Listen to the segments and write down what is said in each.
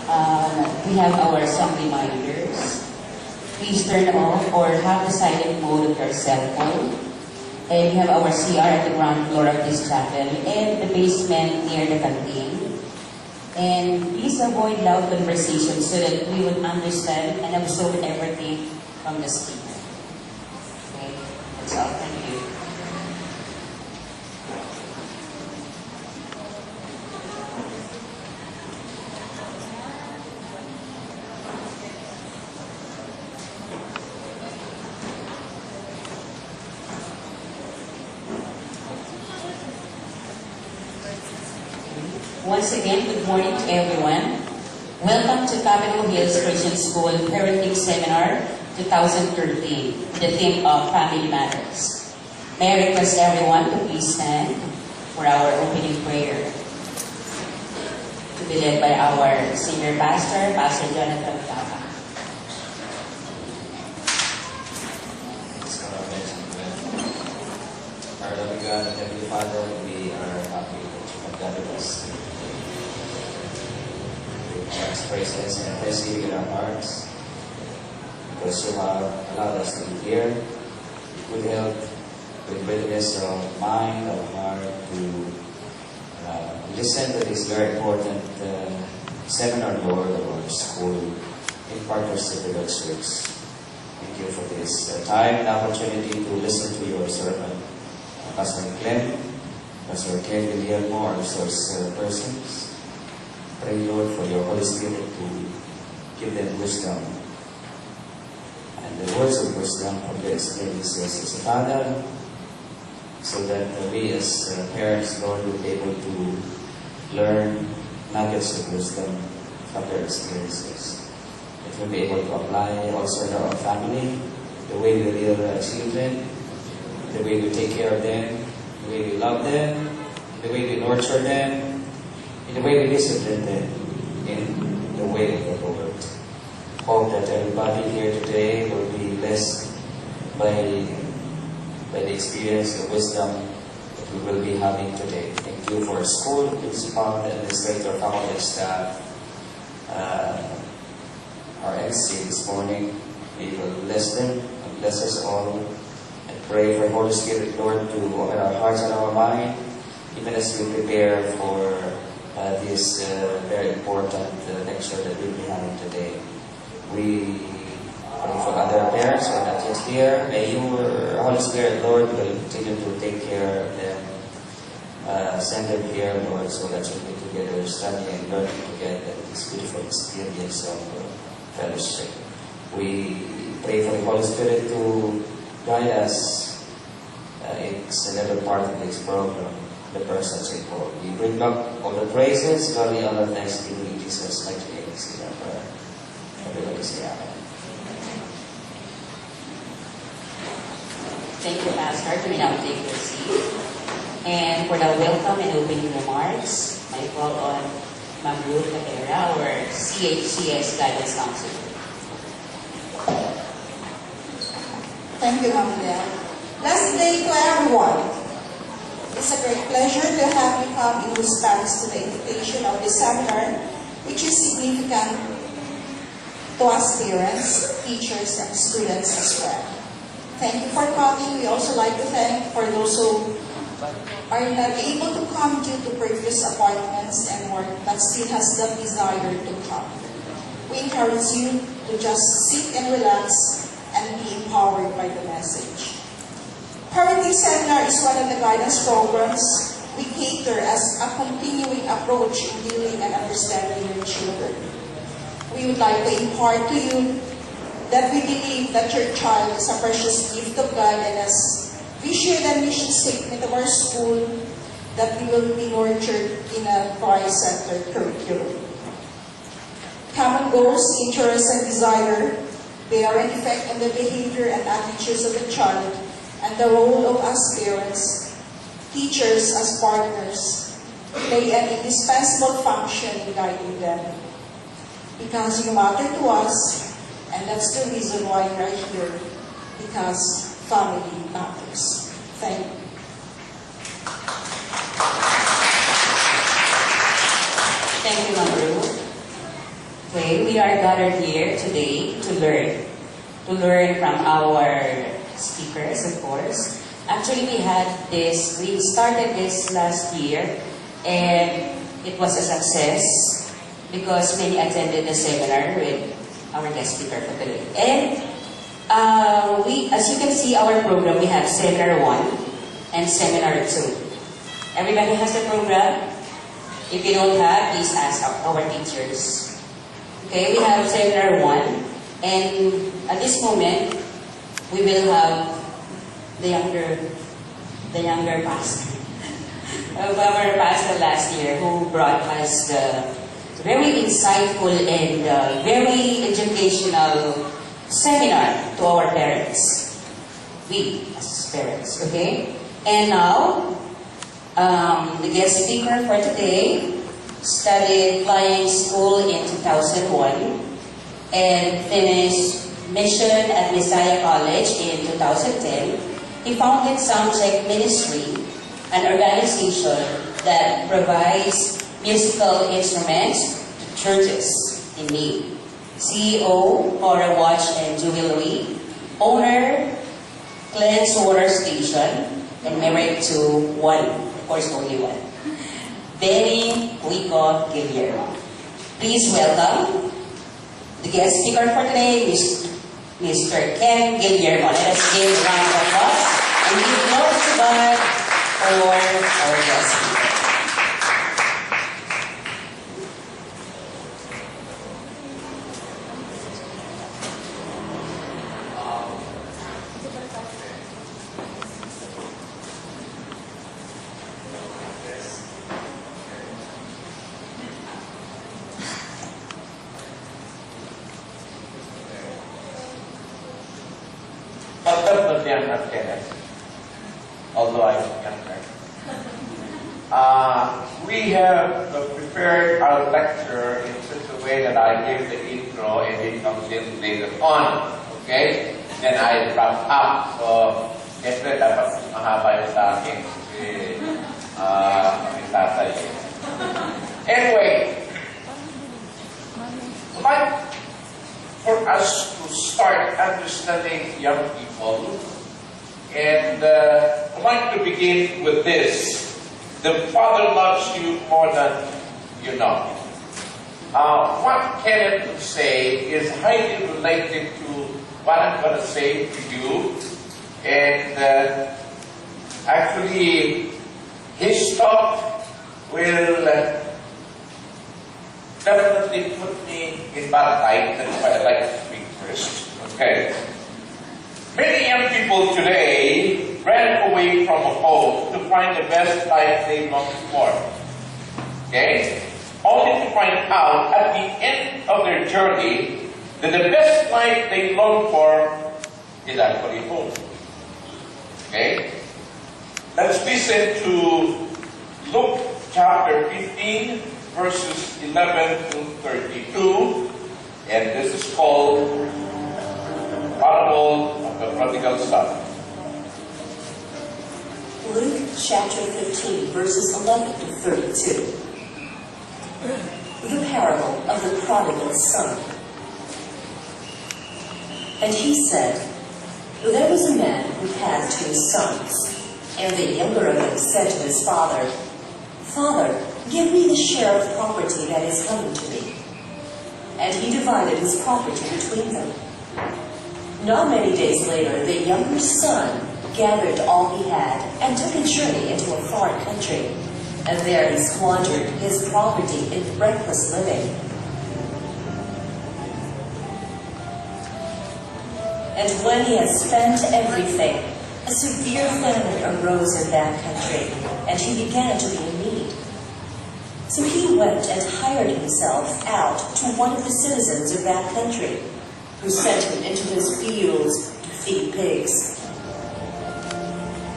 We have our some reminders. Please turn off or have the silent mode of your cell phone. And we have our CR at the ground floor of this chapel and the basement near the canteen. And please avoid loud conversations so that we would understand and absorb everything from the speaker. Okay, that's all. Thank you. Once again, good morning to everyone. Welcome to Capitol Hills Christian School Parenting Seminar 2013, the theme of Family Matters. May I request everyone to please stand for our opening prayer, to be led by our senior pastor, Pastor Jonathan Tava. Our loving God and Heavenly Father, we are happy that you have gathered us. God's praises and thanksgiving in our hearts, because you have allowed us to be here with good health, with readiness of mind, of heart, to listen to this very important seminar, Lord, of our school in partnership with our church. Thank you for this time and opportunity to listen to your sermon. Pastor Clem, Pastor Clem Guillermo, our resource persons. Pray, Lord, for your Holy Spirit to give them wisdom and the words of wisdom from the experiences as a father, so that we as parents, Lord, will be able to learn nuggets of wisdom from their experiences. That we'll be able to apply also in our family, the way we rear our children, the way we take care of them, the way we love them, the way we nurture them, in the way we discipline them, in the way of the Lord. Hope that everybody here today will be blessed by the experience, the wisdom that we will be having today. Thank you for our school, principal, administrator, faculty, staff, our MC this morning. We will bless them and bless us all. And pray for Holy Spirit, Lord, to open our hearts and our mind, even as we prepare for this very important lecture that we'll be having today. We pray for other parents who are not yet here. May your Holy Spirit, Lord, will continue to take care of them. Send them here, Lord, so that we'll be together studying and learning together this beautiful experience of fellowship. We pray for the Holy Spirit to guide us. It's another part of this program, the persons involved. We bring back all the praises, glory, honor, thanksgiving in Jesus' mighty name. See our prayer. Everybody say amen. Thank you, Pastor. You may now take your seat. And for the welcome and opening remarks, I call on Ma'am Ruth Catera, our CHCS Guidance Counselor. Thank you, Ma'am Del. Blessed day to everyone. It's a great pleasure to have you come in response to the invitation of this seminar, which is significant to us parents, teachers, and students as well. Thank you for coming. We also like to thank for those who are not able to come due to previous appointments and work, but still has the desire to come. We encourage you to just sit and relax and be empowered by the message. Parenting Seminar is one of the guidance programs we cater as a continuing approach in dealing and understanding your children. We would like to impart to you that we believe that your child is a precious gift of God, and as we share the mission statement of our school, that we will be nurtured in a Christ-centered curriculum. Common goals, interests, and desire bear an effect on the behavior and attitudes of the child, and the role of us parents, teachers as partners, play an indispensable function in guiding them. Because you matter to us, and that's the reason why we are here, because family matters. Thank you. Thank you, Ma'am Ruth. Okay, we are gathered here today to learn from our speakers, of course. Actually, we started this last year, and it was a success because many attended the seminar with our guest speaker for today. And as you can see, our program, we have Seminar 1 and Seminar 2. Everybody has the program? If you don't have, please ask our teachers. Okay, we have Seminar 1, and at this moment, we will have the younger pastor of our pastor last year who brought us the very insightful and very educational seminar to our parents. We as parents, okay? And now, the guest speaker for today studied flying school in 2001 and finished mission at Messiah College in 2010. He founded Soundcheck Ministry, an organization that provides musical instruments to churches in need. CEO, Cora Watch and Jewelry, owner, Cleanse Water Station, and married to one, of course only one, Benny Huico Guillermo. Please welcome the guest speaker for today, Mr. Ken Guillermo. Let us give a round of applause and give glory to God for our guest speaker. Although I can't. We have prepared our lecture in such a way that I give the intro and it comes in later on. Okay? Then I wrap up. So, siyempre dapat mahaba yung sa akin kasi may tatay. Anyway, like for us to start understanding young people, and I'd like to begin with this. The Father loves you more than you know. What Kenneth would say is highly related to what I'm going to say to you. And actually, his talk will definitely put me in bad light. That's why I'd like to speak first. Okay. Many young people today ran away from home to find the best life they longed for. Okay? Only to find out at the end of their journey that the best life they long for is actually home. Okay? Let's listen to Luke chapter 15, verses 11 to 32. And this is called Parable of the Prodigal Son. Luke chapter 15, verses 11 to 32. The parable of the prodigal son. And he said, there was a man who had 2 sons, and the younger of them said to his father, Father, give me the share of property that is coming to me. And he divided his property between them. Not many days later, the younger son gathered all he had and took a journey into a far country, and there he squandered his property in reckless living. And when he had spent everything, a severe famine arose in that country, and he began to be in need. So he went and hired himself out to one of the citizens of that country, who sent him into his fields to feed pigs.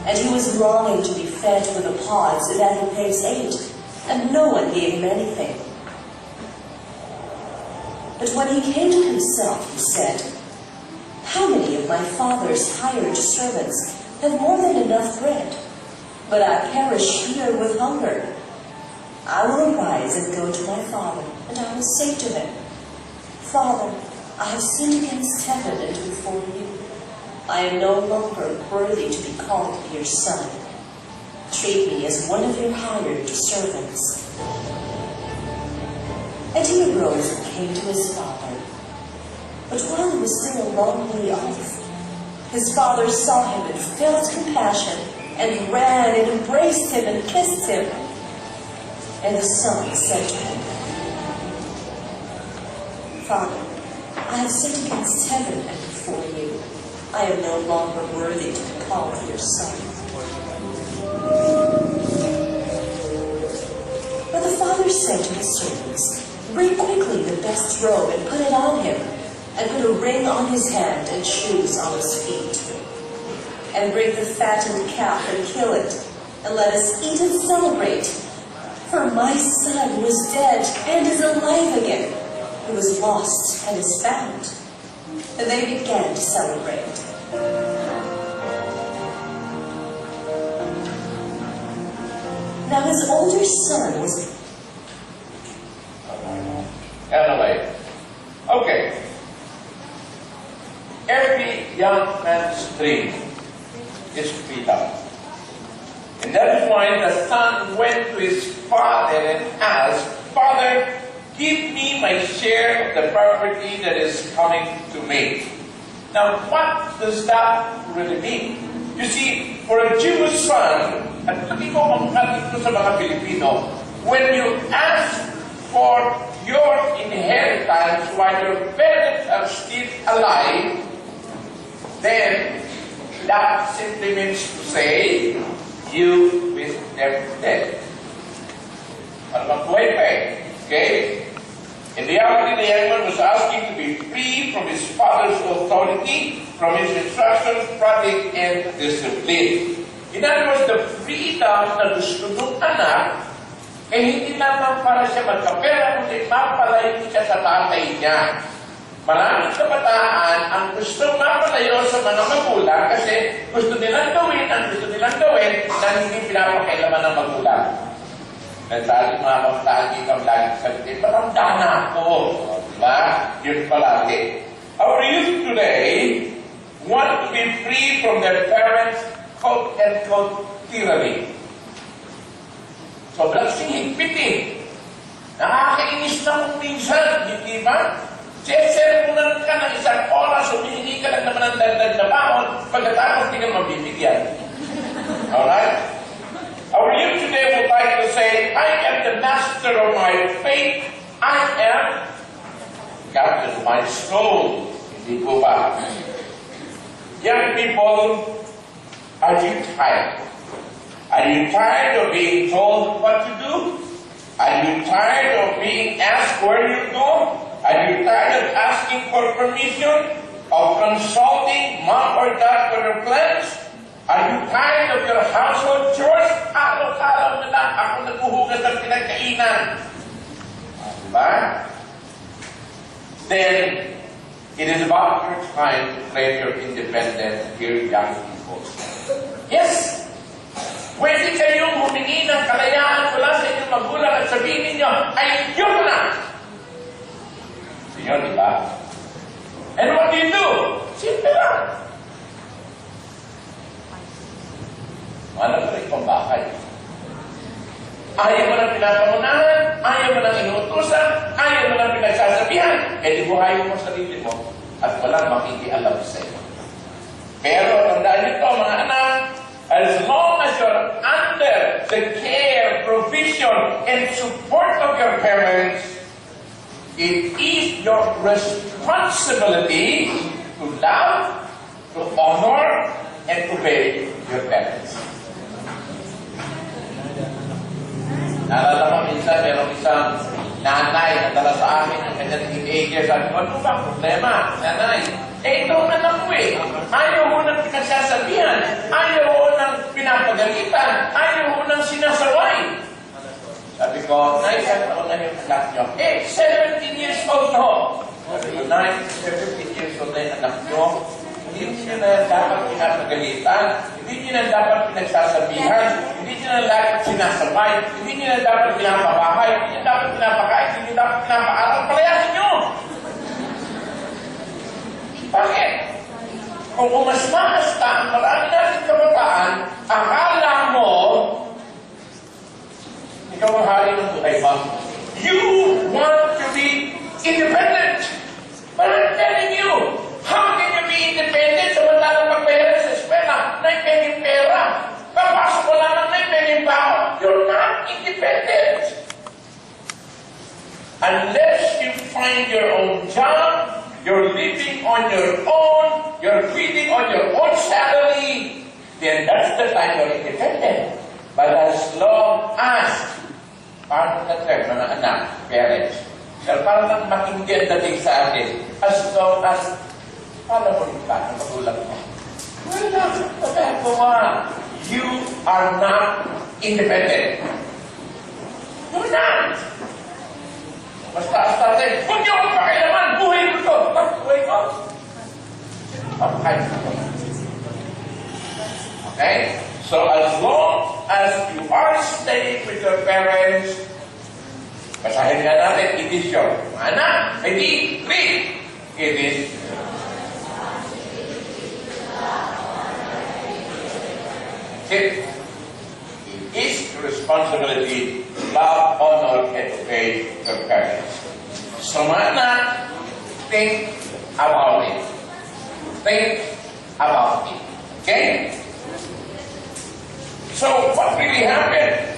And he was longing to be fed with the pods that the pigs ate, and no one gave him anything. But when he came to himself, he said, How many of my father's hired servants have more than enough bread, but I perish here with hunger? I will arise and go to my father, and I will say to him, Father, I have sinned against heaven and before you. I am no longer worthy to be called your son. Treat me as one of your hired servants." And he arose and came to his father. But while he was still a long way off, his father saw him and felt compassion, and ran and embraced him and kissed him. And the son said to him, "Father, I have sinned against heaven and before you. I am no longer worthy to be called your son." But the father said to his servants, "Bring quickly the best robe and put it on him, and put a ring on his hand and shoes on his feet. And bring the fattened calf and kill it, and let us eat and celebrate. For my son was dead and is alive again. He was lost and is found." And they began to celebrate. Now his older son was... Anyway, okay. Every young man's dream is freedom. And that is why the son went to his father and asked, "Father, give me my share of the property that is coming to me." Now, what does that really mean? You see, for a Jewish son, at hindi ko dito sa mga Pilipino, when you ask for your inheritance while your parents are still alive, then that simply means to say, you with them dead. Ano bang buhay pa eh? Okay? In reality, the young man was asking to be free from his father's authority, from his instructions, prodding, and discipline. In other words, the freedom na gusto ng anak, hindi lamang para siya magkapera, kundi mapalayo siya sa tatay niya. Maraming kabataan ang gusto mapalayo sa mga magulang kasi gusto nilang gawin ang gusto nilang gawin na hindi pinapakailaman ng magulang. Dahil mga kabataan dito ang laging sabihin, matanda na ako. Diba? Yun palagi. Our youth today want to be free from their parents' quote-unquote tyranny. Sobrang sihigpitin. Nakakainis na kung minsan, hindi ba? Sesermunan ka ng isang oras, humihingi ka lang naman ng dagdag na baon, pagkatapos hindi ka mabibigyan. Alright? Our youth today would like to say, I am the master of my fate. I am captain of my soul. Hindi ko ba? Young people, are you tired? Are you tired of being told what to do? Are you tired of being asked where you go? Are you tired of asking for permission? Of consulting mom or dad for your plans? Are you tired of your household chores? Araw-araw na lang ako naghuhugas ng pinagkainan. Diba? Then, it is about your time to claim your independence, dear young people. Yes! Pwede kayong humingi ng kalayaan mula sa inyong magulang at sabihin ninyo, ay yun na! Yun, di ba? And what do you do? Simple lang. Ano pa rin pang bakay? Ayaw mo ng pinapangunahan, ayaw mo ng inuutusan, ayaw mo ng pinagsasabihan, di buhayin mo sarili mo at walang makikialam sa iyo. Pero tandaan nito mga anak, as long as you're under the care, provision, and support of your parents, it is your responsibility to love, to honor, and obey your parents. Naalala ko minsan, merong isang nanay na dala sa akin ng kanyang teenager. Sabi ko, ano ba problema, nanay? Ito ang anak ko eh. Ayaw mo ng pinagsasabihan. Ayaw mo ng pinapagalitan. Ayaw mo ng sinasaway. Sabi ko, Nay, saan ako na yung anak nyo? 17 years old ho. Sabi ko, Nay, 17 years old na yung anak nyo. Hindi nyo na dapat pinapagalitan. Hindi nyo na dapat pinagsasabihan. Hindi nyo na dapat sinasabay. Hindi nyo na dapat pinapabahay. Hindi nyo dapat pinapakain. Hindi nyo dapat pinapaaral. Palayasin nyo! kung umasmas ka, ang marami natin kabataan, akala mo, ikaw ang hari ng buhay mo. You want to be independent. But I'm telling you, how can you be independent samantalang magpahira sa eskwela na ipenging pera? Papasok mo lang na ipenging bao. You're not independent. Unless you find your own job, you're living on your own, you're feeding on your own salary, then that's the time you're independent. But as long as, parang na term, mga anak, parents, parang nang makindi ang dating sa atin, as long as, paano mo rin ka, ang magulang mo? Wala, wala, you are not independent. You're not. Basta rin, huwag niyo akong pakialaman, buhay ko ito. Buhay ko? Okay? So as long as you are staying with your parents, basahin nga natin, it is your anak, hindi, read. It is it is your responsibility to love, honor, and obey your parents. So mga anak, think about it. Think about it. Okay? So what really happened?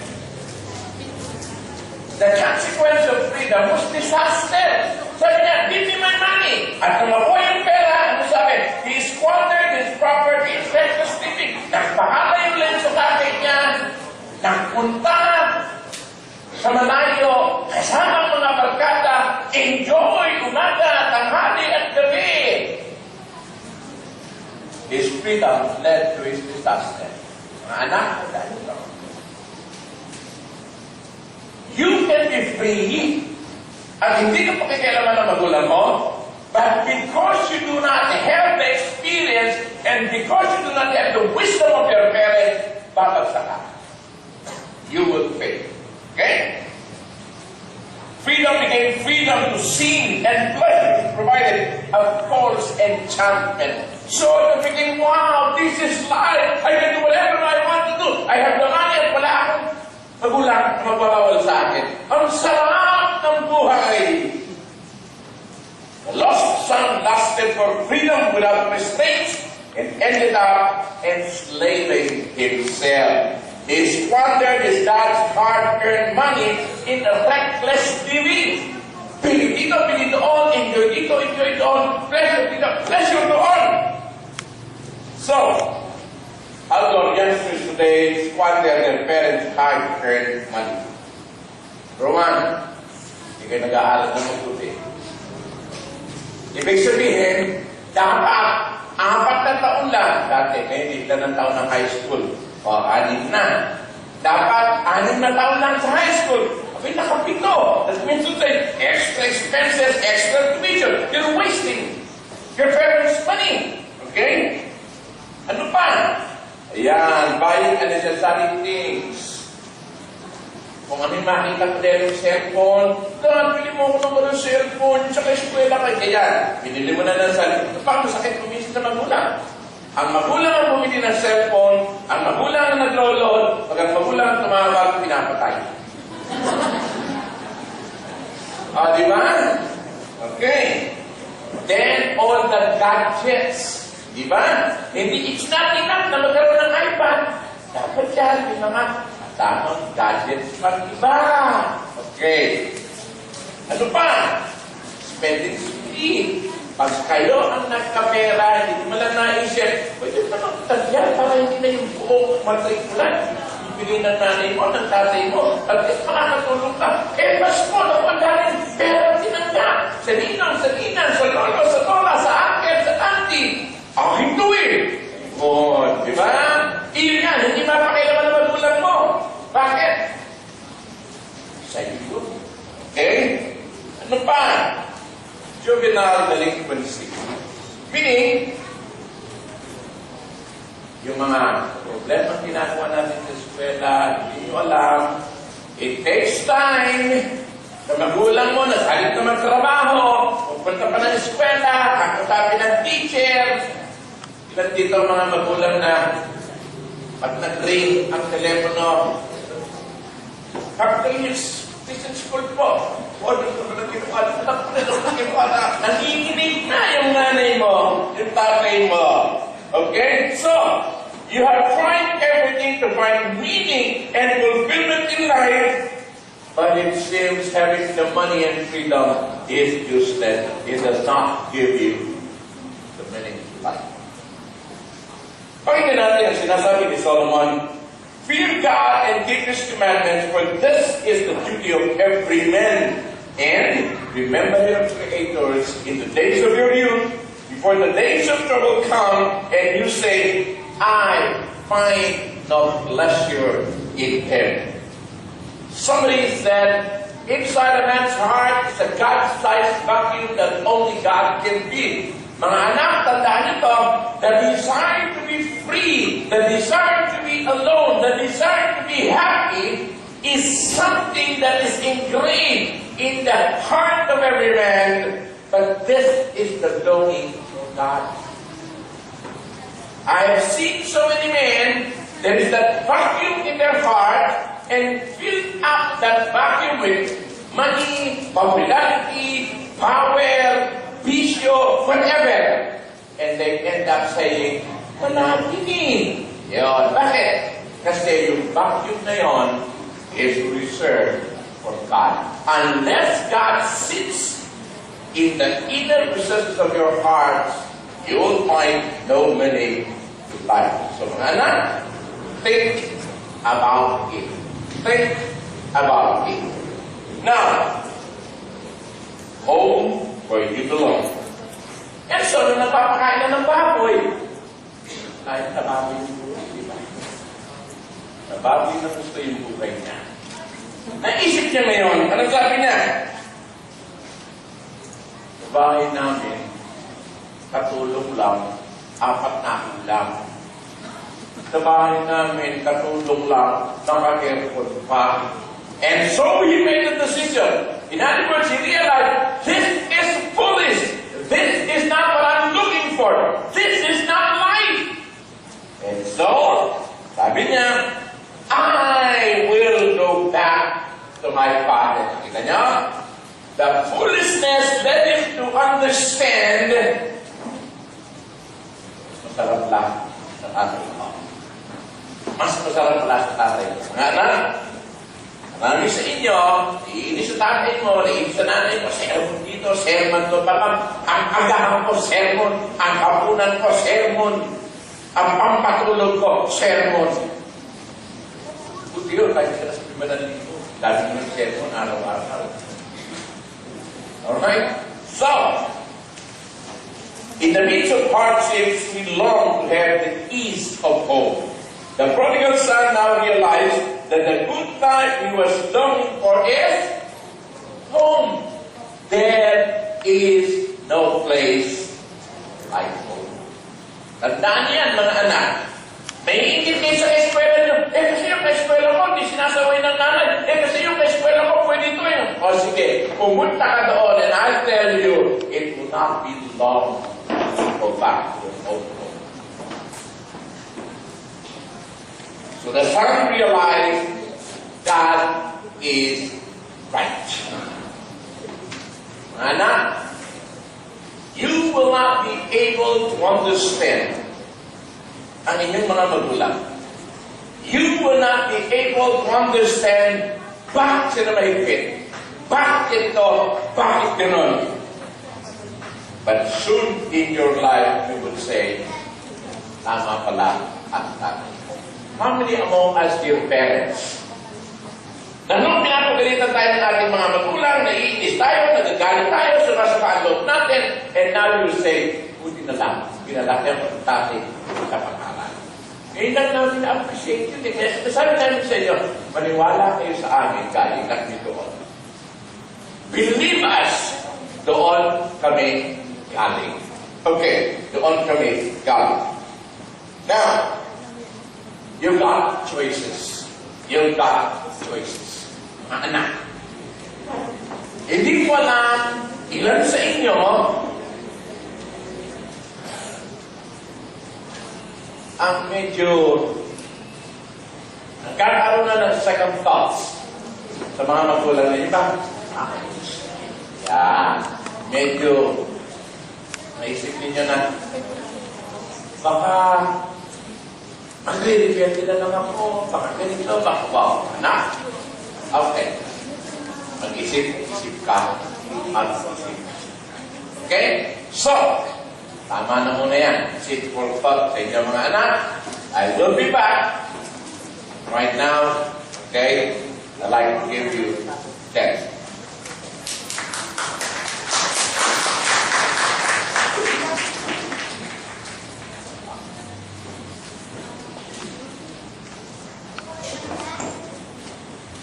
The consequence of freedom was disaster. Sabi niya, give me my money. At nung makuha yung pera, ano sabi? He squandered his property, his reckless living. Nagpahala yung len sa tatay niya. Nagpunta sa malayo, kasama mga barkada, enjoy umaga, tanghali at gabi. His freedom led to his disaster. Mga anak, dahil ito. You can be free at hindi ka pakikialaman ng magulang mo, but because you do not have the experience and because you do not have the wisdom of your parents, babagsak ka. You will fail. Okay? Freedom became freedom to sin and pleasure provided a false enchantment. So it became, wow, this is life. I can do whatever I want to do. I have the money at wala akong magulang na magbabawal sa akin. Ang sarap ng buhay. The lost son lusted for freedom without restraints and ended up enslaving himself. He squandered his dad's hard-earned money in a reckless living. Pili dito, pili doon, enjoy dito, enjoy doon, pleasure dito, pleasure doon. So, although youngsters today squander their parents' hard-earned money. Roman, hindi kayo nag-aaral ng mabuti. Ibig sabihin, dapat 4 na taon lang. Dati, ngayon, hindi na ng taon ng high school. O, 6 na. Dapat 6 na taon lang sa high school. Okay, nakapito. That means to say, extra expenses, extra tuition. You're wasting your parents' money. Okay? Ano pa? Ayan, buying unnecessary things. Kung ano yung makita ko dahil yung cellphone, God, pili mo ako ng cellphone, tsaka eskwela ka. Ayan, pinili mo na ng sarili. Parang masakit kumisin sa magulang. Ang magulang ang bumili ng cellphone, ang magulang ang naglo-load, pag ang magulang ang tumawag, pinapatay. Di ba? Okay. Then, all the gadgets. Di ba? Hindi, it's not enough na magkaroon ng iPad. Dapat yan, yung mga tamang gadgets pang iba. Okay. Ano pa? Spending speed. Pag kayo ang nagkapera, hindi mo lang naisip, pwede pa magtagyan para hindi na yung buong matrikulan. Ibigay ng nanay mo, ng tatay mo, at makakatulong ka. Eh, mas mo, napandarin, pera tinangga. Sa ninang, sa lolo, sa lola, sa uncle, sa auntie. Hindi eh. Di ba? Iyon yan, hindi mapakilaman ng magulang mo. Bakit? Sa iyo. Okay? Ano pa? Juvenile delinquency. Meaning, yung mga problema ginagawa natin sa eskwela, hindi nyo alam, it takes time. Sa magulang mo, nasalit na magtrabaho, pupunta pa ng eskwela, kakasapin ng teacher. Ilan dito ang mga magulang na pag nag-ring ang telepono, Captains, Christian school po. O, dito ka na kinuha. Anak ko na kinuha na. Nanginginig na yung nanay mo, yung tatay mo. Okay? So, you have tried everything to find meaning and fulfillment in life, but it seems having the money and freedom is useless. It does not give you the meaning of life. Pakinggan natin ang sinasabi ni Solomon, fear God and keep His commandments, for this is the duty of every man. And remember your creators in the days of your youth, before the days of trouble come, and you say, I find no pleasure in Him. Somebody said, inside a man's heart is a God-sized vacuum that only God can fill. Mga anak, tandaan niyo to, the desire to be free, the desire to be alone, the desire to be happy is something that is engraved in the heart of every man, but this is the longing for God. I have seen so many men, there is that vacuum in their heart, and fill up that vacuum with money, popularity, power, bisyo, whatever. And they end up saying, wala din. Yun. Bakit? Kasi yung vacuum na yun is reserved for God. Unless God sits in the inner recesses of your heart, you will find no meaning to life. So mga anak, think about it. Think about it. Now, home where you belong. And so, nung nagpapakain na ng baboy, kahit na baboy yung buhay, di ba? Na baboy na gusto yung buhay niya. Naisip niya ngayon, anong sabi niya? Sa bahay namin, katulong lang, 4 na ulam. Sa bahay namin, katulong lang, naka-aircon pa. And so he made a decision. In other words, he realized, this is foolish. This is not what I'm looking for. This is not life. And so, sabi niya, I will go back to my father. Kita niyo? The foolishness led him to understand, masarap lang sa tatay mo. Mas masarap lang sa tatay mo. Mga anak, marami sa inyo, iinis sa tatay mo, iinis sa nanay mo, sermon dito, sermon to, parang ang agahan ko, sermon, ang kapunan ko, sermon, ang pampatulog ko, sermon. Buti yun, kahit sila sa 5,000, dami mo ng sermon, araw-araw. Alright? So, in the midst of hardships, we long to have the ease of home. The prodigal son now realized that the good life he was longing for is home. There is no place like home. Tandaan yan, mga anak. May ingit kayo sa eskwela nyo. Kasi yung eskwela ko, hindi sinasaway ng nanay. Kasi yung eskwela ko, pwede ito yun. O sige, pumunta ka doon and I'll tell you, it will not be long to go back to your own home. So the son realized God is right. Anak, you will not be able to understand ang inyong mga magulang. You will not be able to understand bakit sila mahigpit. Bakit ito? Bakit ganun? But soon in your life, you will say, tama pala at tama. How many among us, dear parents, na nung pinapagalitan tayo ng ating mga magulang, naiinis tayo, nagagalit tayo, sumasama ang loob natin, and now you say, buti na lang, pinalaki ang pagtatay sa pag-aral. Ngayon lang namin na-appreciate yun. Sabi namin sa inyo, maniwala kayo sa amin, galing kami doon. Believe us, doon kami galing. Okay, doon kami galing. Now, you've got choices. You've got choices. Mga anak. Hindi ko alam ilan sa inyo ang medyo nagkakaroon na ng second thoughts sa mga magulang ninyo ba? Yan. Medyo naisip ninyo na baka magre-repair na lang ako, baka ganito, baka wow, anak. Okay. Mag-isip ka at isip. Okay? So, tama na muna yan. Sit for thought sa inyo mga anak. I will be back. Right now, okay, I'd like to give you text.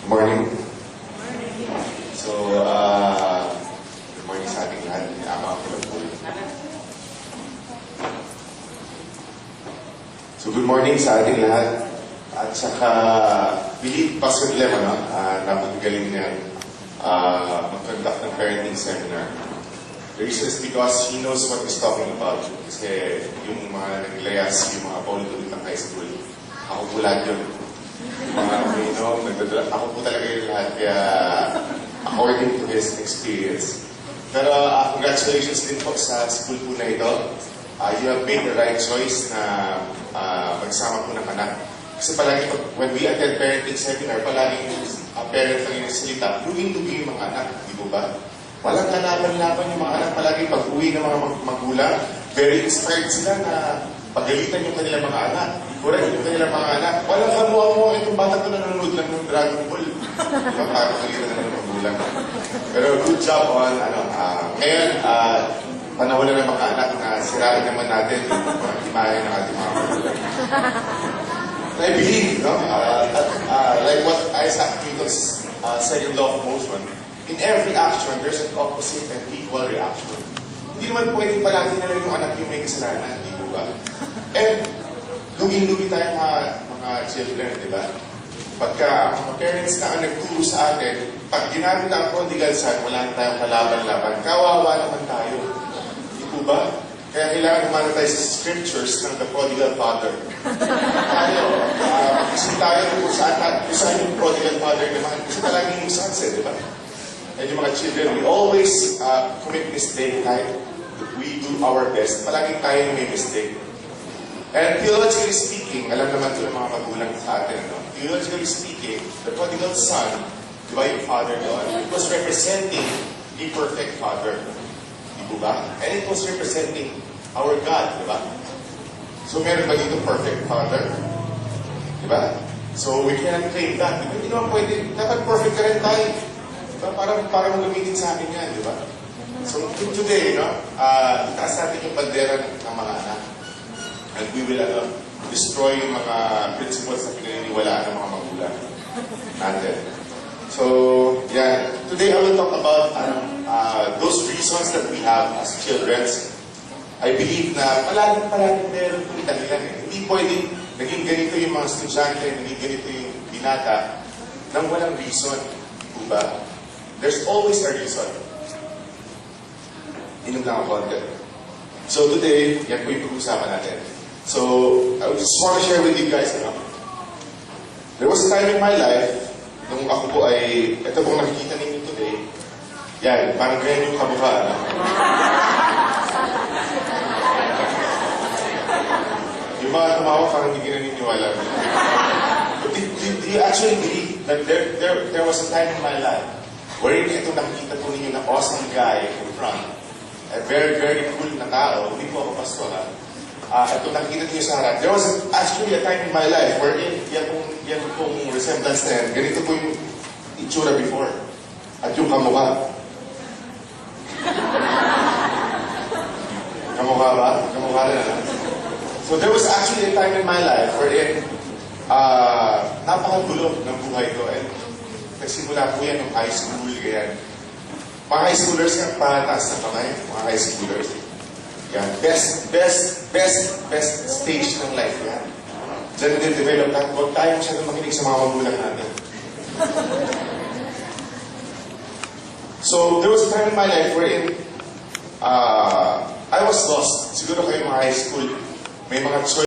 Morning. So, good morning sa ating lahat. Ama ako lang po. So, good morning sa ating lahat. At saka, believe Pastor Clem, napagaling niya mag-conduct ng parenting seminar. The reason is because he knows what he's talking about. Kasi yung mga naglayas, yung mga paulit-ulit ng high school, ako po lahat yun. Mga ako po talaga yung lahat, kaya according to his experience. Pero congratulations din po sa school po na ito. You have made the right choice na magsama po ng anak. Kasi palagi when we attend parenting seminar, palagi yung parent ang salita, luging-luging yung mga anak, di po ba? Walang kalaban-laban yung mga anak, palagi pag-uwi ng mga magulang, very inspired sila na pagalitan yung kanilang mga anak. Correct yung kanilang mga anak. Walang kamuha-muha itong bata ko nanonood lang ng Dragon Ball. Diba? Parang kalitan na ng magulang. Pero good job on, ngayon, panahon na ng mga anak na sirain naman natin yung mga timayan ng ating mga magulang. I believe, like what Isaac Newton said in Law of Motion, in every action, there's an opposite and equal reaction. Hindi naman pwedeng palagi na lang yung anak yung may kasalanan, di ba? And luging-lugi tayo mga children, di ba? Pagka ang mga parents na ang nagturo sa atin, pag ginamit ang prodigal son, wala na tayong kalaban-laban. Kawawa naman tayo. Di ba? Kaya kailangan kumana tayo sa scriptures ng the prodigal father. Tayo, kasi tayo kung saan yung prodigal father naman. Kasi talagang yung sons, di ba? And yung mga children, we always commit mistake kahit we do our best. Palaging tayo may mistake. And theologically speaking, alam naman ito ng mga magulang sa atin, theologically speaking, the prodigal son, di ba yung father doon, it was representing a perfect father. Di ba? And it was representing our God, di ba? So meron ba dito perfect father? Di ba? So we cannot claim that. Hindi naman pwede, dapat perfect ka rin tayo. Diba? Parang gamitin sa akin yan, di ba? So today, itaas natin yung bandera ng mga anak. And we will destroy yung mga principles na pinaniniwalaan ng mga magulang natin. So, yeah. Today I will talk about those reasons that we have as children. I believe na palaging meron po dahilan. Hindi pwedeng naging ganito yung mga estudyante, naging ganito yung binata nang walang reason. Diba? There's always a reason. Inom lang ako konti. So today, yan po yung pag-usapan natin. So, I just want to share with you guys, there was a time in my life, nung ako po ay, ito pong nakikita ninyo today, yan, parang ganyan yung kamukha, Yung mga tumawa, parang hindi naniniwala. But do you actually believe that there was a time in my life wherein ito nakikita po ninyo na awesome guy in front, a very, very cool na tao, hindi po ako pastor, ito nakikita niyo sa harap. There was actually a time in my life wherein yan pong resemblance na yan, ganito po yung itsura before. At yung kamukha. Kamukha ba? Kamukha na. So there was actually a time in my life wherein napakagulo ng buhay ko. And nagsimula po yan ng high school, ganyan. Mga high schoolers nga, pataas na kamay, mga high schoolers. Yan. Best stage ng life yan. Diyan din develop natin. Huwag tayo masyadong makinig sa mga magulang natin. So, there was a time in my life wherein I was lost. Siguro kayo mga high school, may mga choice